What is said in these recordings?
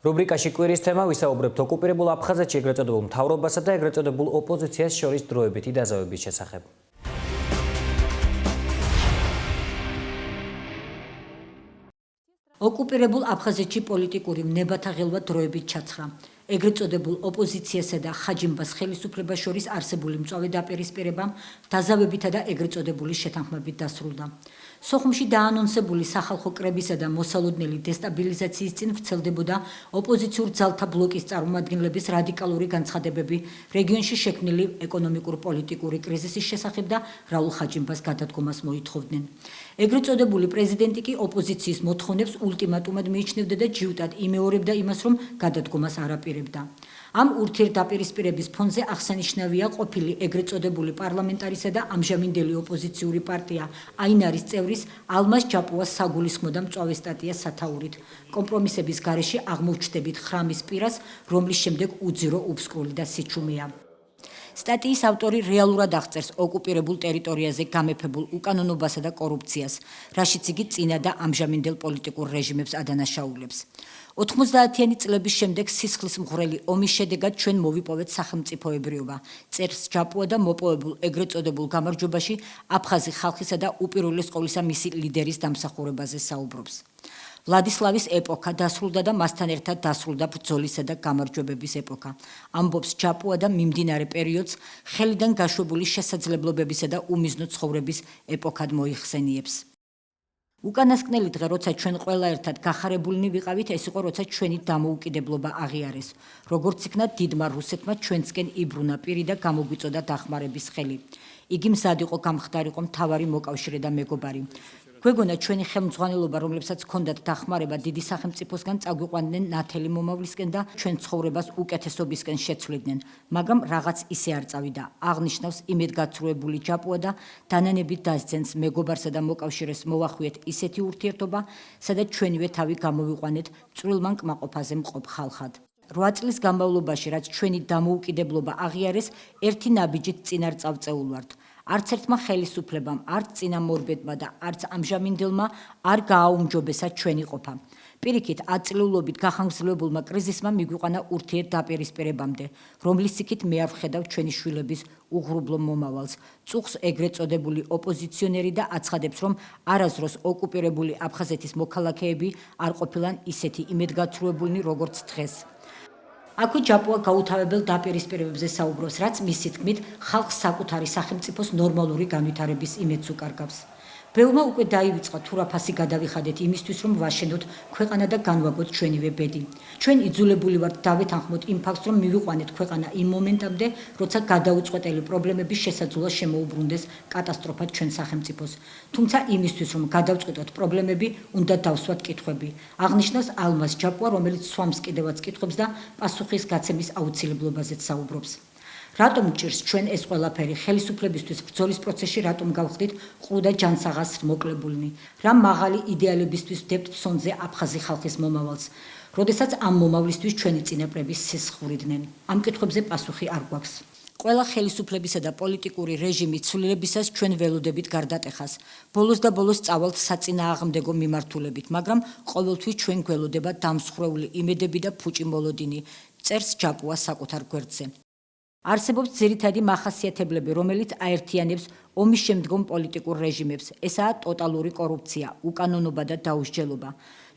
რუბრიკაში კვირის თემა ვისაუბრებთ ოკუპირებულ აფხაზეთში ეგრეთ წოდებულ მთავრობასა და ეგრეთ წოდებულ ოპოზიციას შორის დროებითი დაზავების შესახებ. ოკუპირებულ აფხაზეთში პოლიტიკური ნებათა ღელვა დროებით ჩაცხრა. ეგრეთ წოდებულ ოპოზიციასა და ხაჯიმბას ხელისუფლებას შორის არსებული მწვავე დაპირისპირება დაზავებითა და ეგრეთ წოდებული შეთანხმებით დასრულდა. სოხუმში დაანონსებული სახალხო კრებისა და მოსალოდნელი დესტაბილიზაციის წინ ვრცელდებოდა ოპოზიციურ ძალთა ბლოკის წარმომადგენლების რადიკალური განცხადებები რეგიონში შექმნილი ეკონომიკურ-პოლიტიკური კრიზისის შესახებ და რაულ ხაჯიმბას გადადგომას მოითხოვდნენ. ეგრეთ წოდებული პრეზიდენტი კი ოპოზიციის მოთხოვნებს ულტიმატუმად მიიჩნევდა და ჯიუტად იმეორებდა იმას, რომ გადადგომას არ აპირებდა. ამ ურთიერთდაპირისპირების ფონზე აღსანიშნავია ყოფილი ეგრეთ წოდებული პარლამენტარისა და ამჟამინდელი ოპოზიციური პარტია აინარის წევრის ალმაზ ჯაპუას საგულისხმო და მწვავე სტატია სათაურით. კომპრომისების გარეშე აღმოჩნდებით ხრამის პირას, რომლის შემდეგ უძირო უბსკრული და სიჩუმეა. სტატიის ავტორი რეალურად აღწერს ოკუპირებულ ტერიტორიაზე გამეფებულ უკანონობასა და კორუფციას, რაშიც იგი წინა და ამჟამინდელ პოლიტიკურ რეჟიმებს ადანაშაულებს. 90-იანი წლების შემდეგ სისხლის მღვრელი ომის შედეგად ჩვენ მოვიპოვეთ სახელმწიფოებრიობა, წერს ჯაპუა და მოპოვებულ ეგრეთ წოდებულ გამარჯვებაში აფხაზი ხალხისა და უპირველეს ყოვლისა მისი ლიდერის დამსახურებაზე საუბრობს. ვლადისლავის ეპოქა დასრულდა და მასთან ერთად დასრულდა ბრძოლისა და გამარჯვებების ეპოქა. ამბობს ჯაპუა და მიმდინარე პერიოდს ხელიდან გაშვებული შესაძლებლობებისა და უმიზნო ცხოვრების ეპოქად მოიხსენიებს. უკანასკნელი დღე, როცა ჩვენ ყველა ერთად გახარებულნი ვიყავით, ეს იყო, როცა ჩვენი დამოუკიდებლობა აღიარეს. როგორც იქნა დიდმა რუსეთმა ჩვენსკენ იბრუნა პირი და გამოგვიწოდა დახმარების ხელი. იგი მზად იყო გამხდარიყო მთავარი მოკავშირე და მეგობარი. გვეგონა ჩვენი ხელმძღვანელობა, რომლებსაც ჰქონდათ დახმარება დიდი სახელმწიფოსგან, წაგვიყვანდნენ ნათელი მომავლისკენ და ჩვენ ცხოვრებას უკეთესობისკენ შეცვლიდნენ, მაგრამ რაღაც ისე არ წავიდა. აღნიშნავს იმედგაცრუებული ჯაპუა და დანანებით დასძენს მეგობარსა და მოკავშირეს მოვახვიეთ ისეთი ურთიერთობა, სადაც ჩვენივე თავი გამოვიყვანეთ წვრილმან კმაყოფაზე მყოფ ხალხად. 8 წლის განმავლობაში, რაც ჩვენი დამოუკიდებლობა აღიარეს, ერთი ნაბიჯით წინ არ წავწეულ ვართ. არც ერთმა ხელისუფლებამ, არც წინამორბედმა და არც ამჟამინდელმა არ გააუმჯობესა ჩვენი ყოფა. პირიქით, აწლეულობით გახანგრძლივებულმა კრიზისმა მიგვიყვანა ურთიერთდაპირისპირებამდე, რომლის იქით მე არ ვხედავ ჩვენი შვილების უღრუბლო მომავალს. წუხს ეგრეთ წოდებული ოპოზიციონერი და აცხადებს, რომ არასდროს ოკუპირებული აფხაზეთის მოქალაქეები არ ყოფილან ისეთი იმედგაცრუებულნი, როგორც დღეს. აქვე ჯაპუა გაუთავებელ დაპირისპირებებზე საუბრობს, რაც მისი თქმით ხალხს საკუთარი სახელმწიფოს ნორმალური განვითარების იმედს უკარგავს. ბევრმა უკვე დაივიწყა თუ რა ფასი გადავიხადეთ იმისთვის, რომ ვაშენოთ ქვეყანა და განვაგოთ ჩვენივე ბედი. ჩვენ იძულებული ვართ დავეთანხმოთ იმ ფაქტს, რომ მივიყვანეთ ქვეყანა იმ მომენტამდე, როცა გადაუწყვეტელი პრობლემების შესაძლოა შემოუბრუნდეს კატასტროფად ჩვენ სახელმწიფოს. თუმცა იმისთვის, რომ გადავწყვეტოთ პრობლემები, უნდა დავსვათ კითხვები. აღნიშნავს ალმაზ ჯაპუა, რომელიც სვამს კიდევაც კითხვებს და პასუხის გაცემის აუცილებლობაზეც საუბრობს. რატომ ჭირს ჩვენ ეს ყველაფერი? ხელისუფლებისთვის ბრძოლის პროცესში რატომ გავხდით ყრუ და ჯანსაღას მოკლებულნი? რა მაღალი იდეალებისთვის ვდებთ ფსონზე აფხაზი ხალხის მომავალს, როდესაც ამ მომავლისთვის ჩვენი წინაპრები სისხლურიდნენ? ამ კითხვებზე პასუხი არ გვაქვს. ყველა ხელისუფლებისა და პოლიტიკური რეჟიმის ცვლილებისას ჩვენ ველოდებით გარდატეხას. ბოლოს და ბოლოს წავალთ საწინააღმდეგო მიმართულებით, მაგრამ ყოველთვის ჩვენ გველოდება დამსხვრეული იმედები და ფუჭი მოლოდინი, წერს ჯაპუა საკუთარ გვერდზე. არსებობს ძირითადი მახასიათებლები, რომელიც აერთიანებს ომის შემდგომ პოლიტიკურ რეჟიმებს. ესაა ტოტალური კორუფცია, უკანონობა და დაუსჯელობა.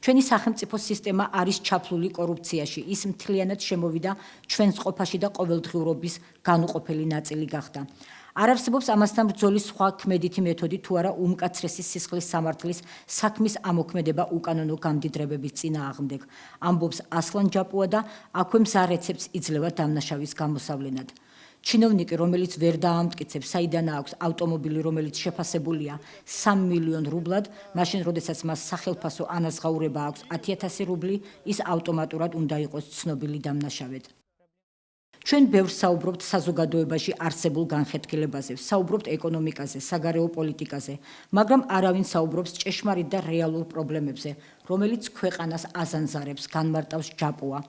ჩვენი სახელმწიფო სისტემა არის ჩაფლული კორუფციაში, ის მთლიანად შემოვიდა ჩვენს ყოფაში და ყოველდღიურობის განუყოფელი ნაწილი გახდა. არ არსებობს ამასთან ბრძოლის სხვა ქმედითი მეთოდი თუ არა უმკაცრესი სისხლის სამართლის საქმის ამოქმედება უკანონო გამდიდრებების წინააღმდეგ. ამბობს ასლან ჯაპუა და აქვე მზა რეცეპტს იძლევა დამნაშავის გამოსავლენად. ჩინოვნიკი, რომელიც ვერ დაამტკიცებს, საიდან აქვს ავტომობილი, რომელიც შეფასებულია 3 მილიონ რუბლად, მაშინ, როდესაც მას სახელფასო ანაზღაურება აქვს 10,000 რუბლი, ის ავტომატურად უნდა იყოს ცნობილი დამნაშავედ. ჩვენ ბევრს საუბრობთ საზოგადოებაში არსებულ განხეთქილებაზე, საუბრობთ ეკონომიკაზე, საგარეო პოლიტიკაზე, მაგრამ არავინ საუბრობს ჭეშმარიტ და რეალურ პრობლემებზე, რომელიც ქვეყანას აზანზარებს, განმარტავს ჯაპუა.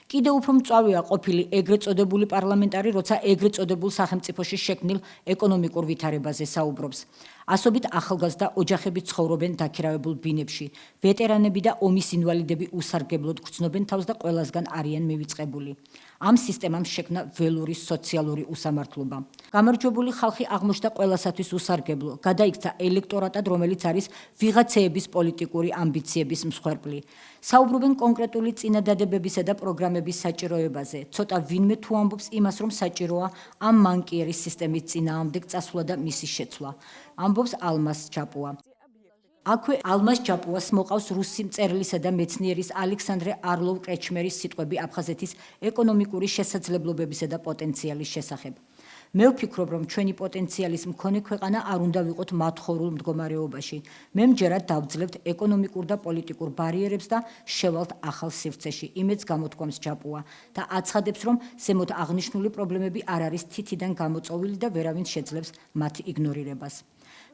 კიდევ უფრო მწვავეა ყოფილი ეგრეთ წოდებული პარლამენტარი, როცა ეგრეთ წოდებულ სახელმწიფოში შექმნილ ეკონომიკურ ვითარებაზე საუბრობს. ასობით ახალგაზრდა ოჯახები ცხოვრობენ დაქირავებულ ბინებში. ვეტერანები და ომის ინვალიდები უსარგებლოდ გრძნობენ თავს და ყველასგან არიან მივიწყებული. ამ სისტემამ შექმნა ველური სოციალური უსამართლობა. გამარჯვებული ხალხი აღმოჩნდა ყველასათვის უსარგებლო, გადაიქცა ელექტორატად, რომელიც არის ვიღაცეების პოლიტიკური ამბიციების მსხვერპლი. საუბრობენ კონკრეტული წინადადებებისა და პროგრამების საჭიროებაზე. ცოტა ვინმე თუ ამბობს იმას, რომ საჭიროა ამ მანკიერის სისტემის წინააღმდეგ წასვლა და მისი შეცვლა. ამბობს ალმას ჩაპუა. აქვე ალმას ჩაპუას მოყავს რუსი მწერლისა და მეცნიერის ალექსანდრე არლოვ-კრეჩმერის სიტყვები აფხაზეთის ეკონომიკური შესაძლებლობებისა და პოტენციალის შესახებ. მე ვფიქრობ, რომ ჩვენი პოტენციალის მქონე ქვეყანა არ უნდა ვიყოთ მათხოვრულ მდგომარეობაში. მე მჯერად დავძლებთ ეკონომიკურ და პოლიტიკურ ბარიერებს და შევალთ ახალ სივრცეში. იმედს გამოთქვამს ჩაპუა და აცხადებს, რომ ზემოთ აღნიშნული პრობლემები არ არის თითიდან გამოწოვილი და ვერავინ შეძლებს მათ იგნორირებას.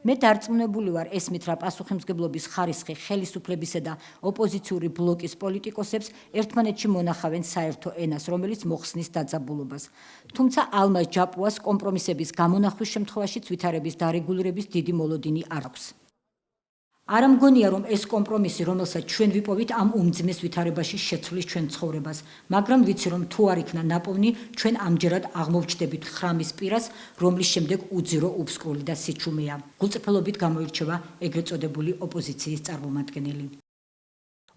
მე დარწმუნებული ვარ ესმით, რა პასუხისმგებლობის ხარისხი ხელისუფლებისა და ოპოზიციური ბლოკის პოლიტიკოსებს ერთმანეთში მონახავენ საერთო ენას, რომელიც მოხსნის დაძაბულობას. თუმცა ალმას ჯაპუას კომპრომისების გამონახვის შემთხვევაშიც ვითარების დარეგულირების დიდი მოლოდინი არ აქვს. არ მგონია, რომ ეს კომპრომისი, რომელსაც ჩვენ ვიპოვით, ამ უმძიმეს ვითარებაში შეცვლის ჩვენ ცხოვრებას, მაგრამ ვიცი, რომ თუ არ იქნა ნაპოვნი, ჩვენ ამჯერად აღმოვჩნდებით ხრამის პირას, რომლის შემდეგ უძირო უფსკრული და სიჩუმეა. გულწრფელობით გამოირჩევა ეგრეთ წოდებული ოპოზიციის წარმომადგენელი.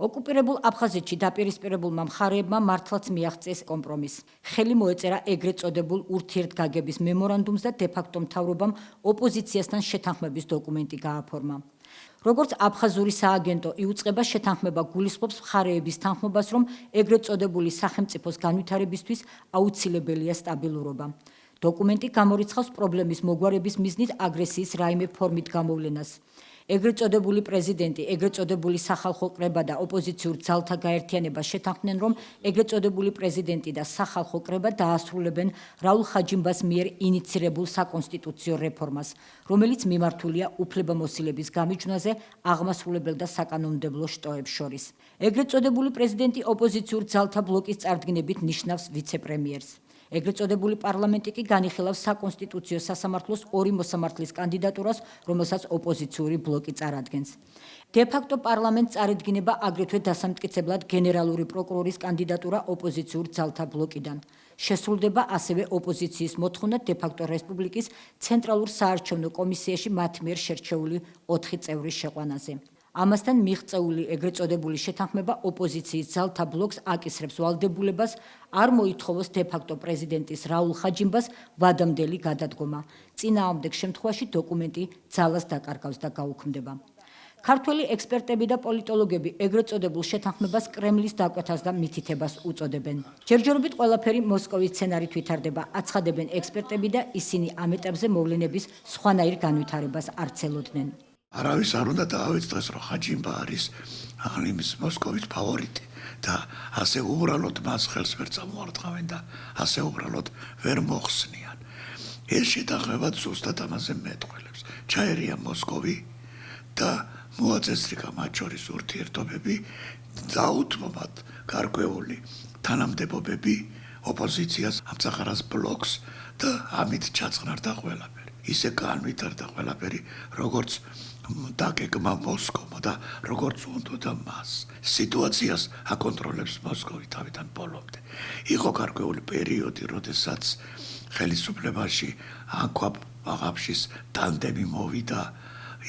ოკუპირებულ აფხაზეთში დაპირისპირებულმა მხარეებმა მართლაც მიაღწიეს კომპრომისს. ხელი მოეწერა ეგრეთ წოდებულ ურთიერთგაგების მემორანდუმს და დე-ფაქტო მთავრობამ ოპოზიციასთან შეთანხმების დოკუმენტი გააფორმა. როგორც აფხაზური სააგენტო იუწყება შეთანხმება გულისხმობს მხარეების თანხმობას, რომ ეგრეთ წოდებული სახელმწიფოს განვითარებისთვის აუცილებელია სტაბილურობა. დოკუმენტი გამორიცხავს პრობლემის მოგვარების მიზნით აგრესიის რაიმე ფორმით გამოვლენას. ეგრეთ წოდებული პრეზიდენტი, ეგრეთ წოდებული სახალხო კრება და ოპოზიციურ ძალთა გაერთიანება შეთანხმდნენ, რომ ეგრეთ წოდებული პრეზიდენტი და სახალხო კრება დაასრულებენ რაულ ხაჯიმბას მიერ ინიცირებულ საკონსტიტუციო რეფორმას, რომელიც მიმართულია უფლებამოსილების გამიჯვნაზე აღმასრულებელ და საკანონმდებლო შტოებს შორის. ეგრეთ წოდებული პრეზიდენტი ოპოზიციურ ძალთა ბლოკის წარდგინებით ნიშნავს ვიცე-პრემიერს. ეგრეთ წოდებული პარლამენტი კი განიხილავს საკონსტიტუციო სასამართლოს ორი მოსამართლის კანდიდატურას, რომელსაც ოპოზიციური ბლოკი წარადგენს. დე-ფაქტო პარლამენტს წარედგინება აგრეთვე დასამტკიცებლად გენერალური პროკურორის კანდიდატურა ოპოზიციურ ძალთა ბლოკიდან. შესრულდება ასევე ოპოზიციის მოთხოვნა დე-ფაქტო რესპუბლიკის ცენტრალურ საარჩევნო კომისიაში მათ მიერ შერჩეული 4 წევრის შეყვანაზე. ამასთან მიღწეული ეგრეთ წოდებული შეთანხმება ოპოზიციის ძალთა ბლოკს აკისრებს ვალდებულებას არ მოითხოვოს დე-ფაქტო პრეზიდენტის რაულ ხაჯიმბას ვადამდელი გადადგომა. წინააღმდეგ შემთხვევაში დოკუმენტი ძალას დაკარგავს და გაუქმდება. ქართველი ექსპერტები და პოლიტოლოგები ეგრეთ წოდებულ შეთანხმებას კრემლის დაკვეთას და მითითებას უწოდებენ. ჯერჯერობით ყველაფერი მოსკოვის სცენარით ვითარდება, აცხადებენ ექსპერტები და ისინი ამ ეტაპზე მოვლენების სხვანაირ განვითარებას არ ცელოდნენ. არავის არ უნდა დაავიწყდეს, რომ ხაჯიმბა არის იმის მოსკოვის ფავორიტი და ასე უბრალოდ მას ხელს ვერ წამოარტყავენ და ასე უბრალოდ ვერ მოხსნიან. ეს შეთანხმება ზუსტად ამაზე მეტყველებს. ჩაერია მოსკოვი და მოაწესრიგა მათ შორის ურთიერთობები, დაუთმობათ გარკვეული თანამდებობები ოპოზიციას, ამცახარას ბლოკს და ამით ჩაწყნარდა ყველაფერი. ისე განვითარდა ყველაფერი, როგორც დაგეგმა მოსკოვმა და როგორც უნდოდა მას. სიტუაციას აკონტროლებს მოსკოვი თავიდან ბოლომდე. იყო გარკვეული პერიოდი, როდესაც ხელისუფლებაში ანკვაბ ბაღაფშის ტანდემი მოვიდა,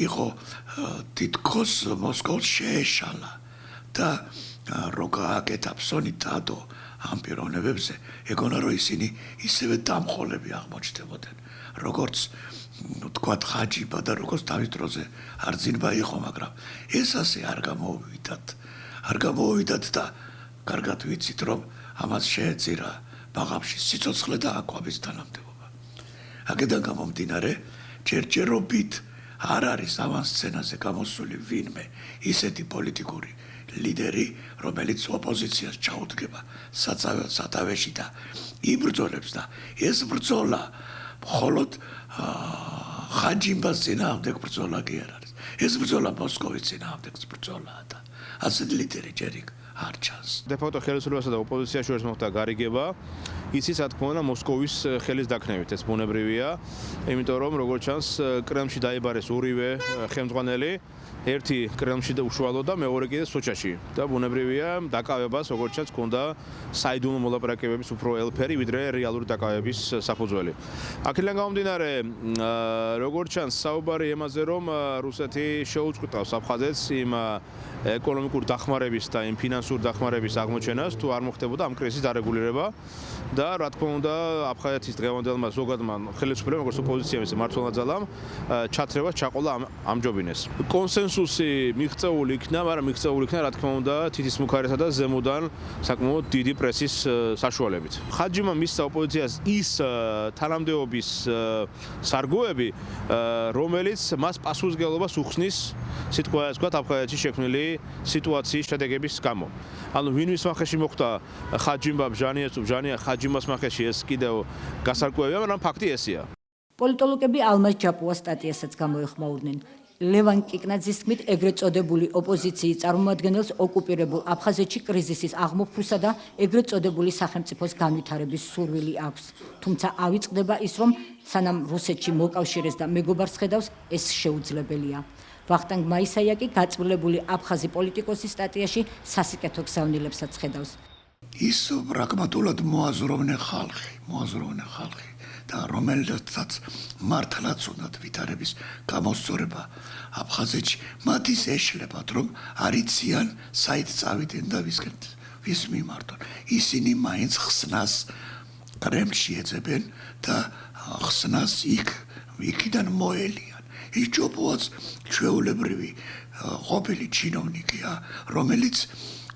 იყო თითქოს მოსკოვს შეეშალა და რო გააკეთა ფსონი დადო ამ პიროვნებებზე, ეგონა რომ ისინი ისევე დამხოლები აღმოჩნდებოდნენ, როგორც თქვათ ხაჯიბა და როგორც თავის დროზე არძინბა იყო, მაგრამ ეს ასე არ გამოვიდათ და კარგად ვიცით, რომ ამას შეეწირა ბაღაფშის სიცოცხლე და ანკვაბის თანამდებობა. აქედან გამომდინარე, ჯერჯერობით არ არის ამ სცენაზე გამოსული ვინმე ისეთი პოლიტიკური ლიდერი, რომელიც ოპოზიციას ჩაუდგება სათავეში და იბრძოლებს და ეს ბრძოლა მხოლოდ ხაჯიმბას წინააღმდეგ ბრძოლა კი არ არის. ეს ბრძოლა მოსკოვის წინააღმდეგ ბრძოლაა და ასეთი ლიდერი ჯერ იქ არ ჩანს. დე-ფაქტო ხელისუფლებასა და ოპოზიციას შორის მოხდა გარიგება, იცის რა თქმა უნდა მოსკოვის ხელის დაქნევით, ეს ბუნებრივია, იმიტომ რომ როგორც ჩანს კრემლში დაიბარეს ორივე ხელმძღვანელი, ერთი კრემლში და უშუალო და მეორე კიდე სოჭაში და ბუნებრივია დაკავებას როგორც ჩანს ქონდა საიდუმლო მოლაპარაკებების უფრო ელფერი ვიდრე რეალური დაკავების საფუძველი. აქედან გამომდინარე როგორც ჩანს საუბარი იმაზე რომ რუსეთი შეუწყვითავს აფხაზეთს იმ ეკონომიკურ დახმარების და იმ ფინანსურ დახმარების აღმოჩენას თუ არ მოხდებოდა ამ კრიზისის დარეგულირება და რა თქმა უნდა აფხაზეთის დღევანდელმა ზოგადმა ხელისუფლებამ როგორც ოპოზიციამ ისე მმართველმა ძალამ ჩათრევას ჩაყოლა ამჯობინეს. კონსენსუსი მიღწეული იქნა, მაგრამ მიღწეული იქნა რა თქმა უნდა თითის მუქარესა და ზემოდან საკმაოდ დიდი პრესის საშუალებით. ხაჯიმმა მისცა ოპოზიციას ის თანამდებობის სარგოები, რომელიც მას პასუხისმგებლობას უხსნის სიტყვა ასე ვთქვათ აფხაზეთში შექმნილი სიტუაციის შედეგების გამო. ანუ ვინმის მახეში მოხდა ხაჯიმბა ბჟანიას თუ ბჟანია ხაჯიმას მახეში ეს კიდევ გასარკვევია, მაგრამ ფაქტი ესეა. პოლიტოლოგები ალმაზ ჯაპუას სტატიასაც გამოეხმაურნენ. ლევან კიკნაძის თქმით, ეგრეთ წოდებული ოპოზიციის წარმომადგენელს ოკუპირებულ აფხაზეთში კრიზისის აღმოფხვრისა და ეგრეთ წოდებული სახელმწიფოს განვითარების სურვილი აქვს. თუმცა ავიწყდება ის, რომ სანამ რუსეთში მოკავშირეს და მეგობარს ხედავს, ეს შეუძლებელია. ვახტანგ მაისაია კი გაწვრილებული აფხაზი პოლიტიკოსის სტატიაში სასიკეთო გზავნილებსაც ხედავს. ის პრაგმატულად მოაზროვნე ხალხი და რომელსაც მართლაც უნდათ ვითარების გამოსწორება აფხაზეთში, მათ ის ეშლებათ, რომ არიციან საით წავიდნენ და ვის მიმართონ. ისინი მაინც ხსნას კრემლში ეძებენ და ხსნას იქიდან მოელიან. ის ჯოპუაც ჩვეულებრივი ყოფილი ჩინოვნიკია, რომელიც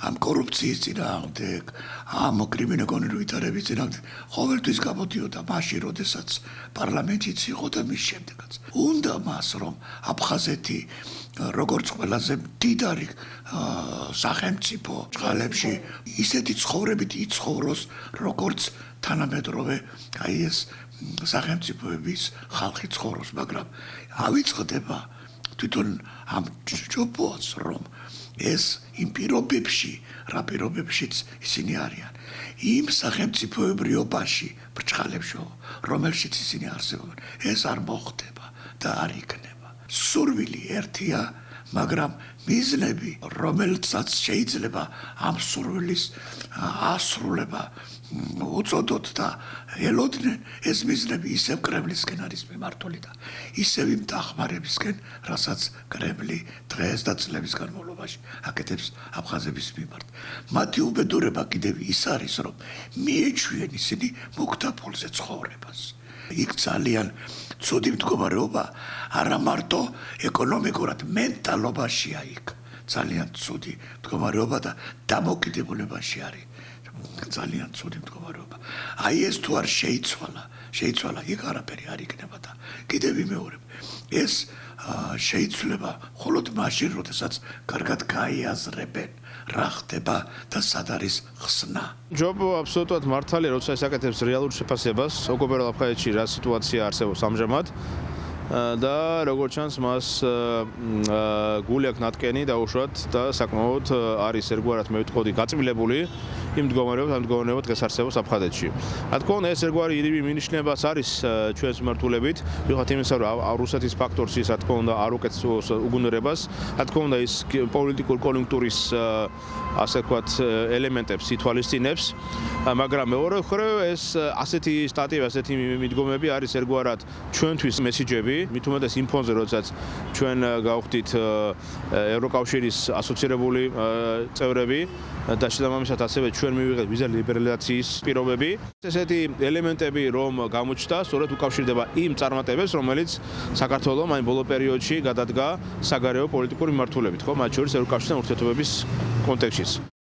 ამ კორუფციის წინააღმდეგ, ამ კრიმინოგენური ვითარების წინააღმდეგ ყოველთვის გამოდიოდა მაშინ, როდესაც პარლამენტშიც იყო და მის შემდეგაც. უნდა მას, რომ აფხაზეთი როგორც ყველაზე მდიდარი სახელმწიფო წყალებში ისეთი ცხოვრებით იცხოვროს, როგორც თანამედროვე ეს სახელმწიფოების ხალხი ცხოვრობს, მაგრამ ავიწყდება თვითონ ამ ჯოპუას, რომ ეს იმ პირობებში, რა პირობებშიც ისინი არიან, იმ სახელმწიფოებრიობაში, ბრჭყალებში, რომელშიც ისინი არსებობენ, ეს არ მოხდება და არ იქნება. სურვილი ერთია, მაგრამ მიზნები, რომელსაც შეიძლება ამ სურვილის ასრულება უწოდოთ და ელოდნენ, ეს მიზნები ისევ კრემლისკენ არის მიმართული და ისევ იმ დახმარებისკენ, რასაც კრემლი დღეს და წლების განმავლობაში აკეთებს აფხაზების მიმართ. მათი უბედურება კიდევ ის არის, რომ მიეჩვიან ისინი მუქთაფულზე ცხოვრებას. იქ ძალიან ცუდი მდგომარეობა არა მარტო ეკონომიკურად, მენტალობაშია იქ. ძალიან ცუდი მდგომარეობა და დამოკიდებულებაში არის. ძალიან ცუდი მდგომარეობა. აი ეს თუ არ შეიცვალა, იქ არაფერი არ იქნება და კიდევ ვიმეორებ. ეს შეიცვლება მხოლოდ მაშინ, როდესაც კარგად გაიაზრებენ რა ხდება და სად არის ხსნა. ჯობ აბსოლუტურად მართალია, როცა ეს აკეთებს რეალურ შეფასებას, ოკუპირებულ აფხაზეთში რა სიტუაცია არსებობს ამჟამად და როგორც ჩანს მას გული აქვს ნატკენი დაუშვათ და საკმაოდ არის ერთგვარად მე ვიტყოდი გაწმილებული იმ მდგომარეობად დღეს არსებობს აფხაზეთში. რა თქმა უნდა ეს ერთგვარი ირიბი მინიშნებაც არის ჩვენს მიმართულებით, ვიღოთ იმისა რომ რუსეთის ფაქტორს ის რა თქმა უნდა არ უკეთებს უგუნურებას, რა თქმა უნდა ის პოლიტიკურ კონიუნქტურის ასე ვთქვათ ელემენტებს ითვალისწინებს, მაგრამ მეორე მხრივ ეს ასეთი სტატიები, ასეთი მიდგომები არის ერთგვარად ჩვენთვის მესიჯები, მით უმეტეს იმ ფონზე, როდესაც ჩვენ გავხდით ევროკავშირის ასოცირებული წევრები და შესაბამისად ასევე ჩვენ მივიღეთ ვიზა ლიბერალიზაციის პირობები. ესეთი ელემენტები რომ გამოჩნდა, სწორედ უკავშირდება იმ წარმატებებს, რომელიც საქართველოს აი ბოლო პერიოდში გადადგა საგარეო პოლიტიკური მიმართულებით, ხო, მათ შორის ევროკავშირთან ურთიერთობების კონტექსტშიც.